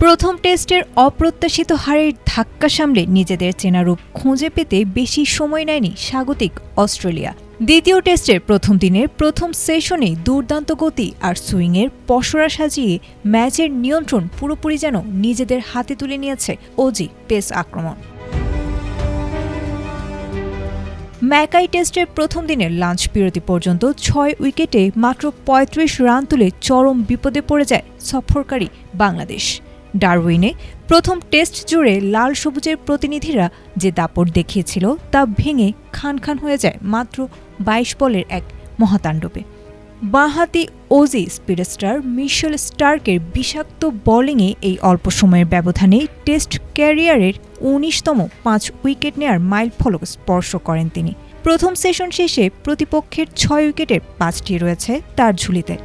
প্রথম টেস্টের অপ্রত্যাশিত হারের ধাক্কা সামলে নিজেদের চেনা রূপ খুঁজে পেতে বেশি সময় নেয়নি স্বাগতিক অস্ট্রেলিয়া। দ্বিতীয় টেস্টের প্রথম দিনের প্রথম সেশনেই দুর্দান্ত গতি আর সুইংয়ের পসরা সাজিয়ে ম্যাচের নিয়ন্ত্রণ পুরোপুরি যেন নিজেদের হাতে তুলে নিয়েছে অজি পেস আক্রমণ। ম্যাকাই টেস্টের প্রথম দিনের লাঞ্চ বিরতি পর্যন্ত ৬ উইকেটে মাত্র ৩৫ রান তুলে চরম বিপদে পড়ে যায় সফরকারী বাংলাদেশ। ডারউইনে প্রথম টেস্ট জুড়ে লাল সবুজের প্রতিনিধিরা যে দাপট দেখিয়েছিল তা ভেঙে খান খান হয়ে যায় মাত্র ২২ বলের এক মহাতাণ্ডবে। বাঁহাতি অজি স্পিডস্টার মিশেল স্টার্কের বিষাক্ত বোলিংয়ে এই অল্প সময়ের ব্যবধানে টেস্ট ক্যারিয়ারের ১৯তম ৫ উইকেট নেয়ার মাইলফলক স্পর্শ করেন তিনি। প্রথম সেশন শেষে প্রতিপক্ষের ৬ উইকেটের ৫টি রয়েছে তার ঝুলিতে।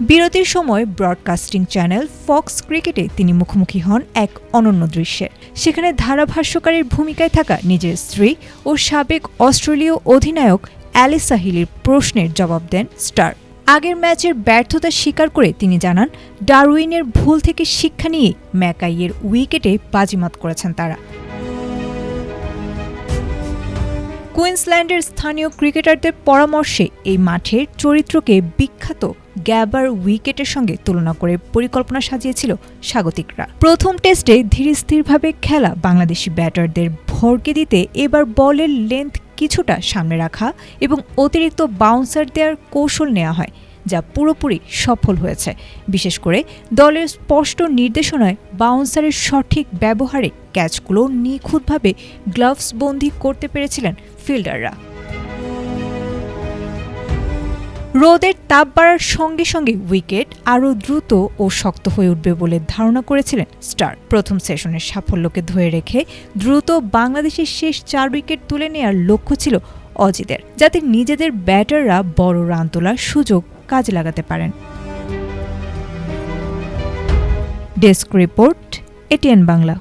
বিরতির সময় ব্রডকাস্টিং চ্যানেল ফক্স ক্রিকেটে তিনি মুখোমুখি হন এক অনন্য দৃশ্যের। সেখানে ধারাভাষ্যকারীর ভূমিকায় থাকা নিজের স্ত্রী ও সাবেক অস্ট্রেলীয় অধিনায়ক অ্যালিসা হিলের প্রশ্নের জবাব দেন স্টার্ক। আগের ম্যাচের ব্যর্থতা স্বীকার করে তিনি জানান, ডারউইনের ভুল থেকে শিক্ষা নিয়ে ম্যাকাইয়ের উইকেটে বাজিমাত করেছেন তারা। কুইন্সল্যান্ডের স্থানীয় ক্রিকেটারদের পরামর্শে এই মাঠের চরিত্রকে বিখ্যাত গ্যাবার উইকেটের সঙ্গে তুলনা করে পরিকল্পনা সাজিয়েছিল স্বাগতিকরা। প্রথম টেস্টে ধীরস্থিরভাবে খেলা বাংলাদেশি ব্যাটারদের ভরকে দিতে এবার বলের লেন্থ কিছুটা সামনে রাখা এবং অতিরিক্ত বাউন্সার দেওয়ার কৌশল নেওয়া হয়, যা পুরোপুরি সফল হয়েছে। বিশেষ করে দলের স্পষ্ট নির্দেশনায় বাউন্সারের সঠিক ব্যবহারে ক্যাচগুলো নিখুঁতভাবে গ্লাভস বন্দী করতে পেরেছিলেন ফিল্ডাররা। রোদের তাপ বাড়ার সঙ্গে সঙ্গে উইকেট আরও দ্রুত ও শক্ত হয়ে উঠবে বলে ধারণা করেছিলেন স্টার্ক। প্রথম সেশনের সাফল্যকে ধরে রেখে দ্রুত বাংলাদেশের শেষ ৪ উইকেট তুলে নেওয়ার লক্ষ্য ছিল অজিদের, যাতে নিজেদের ব্যাটাররা বড় রান তোলার সুযোগ কাজে লাগাতে পারেন। Desk report, ATN Bangla.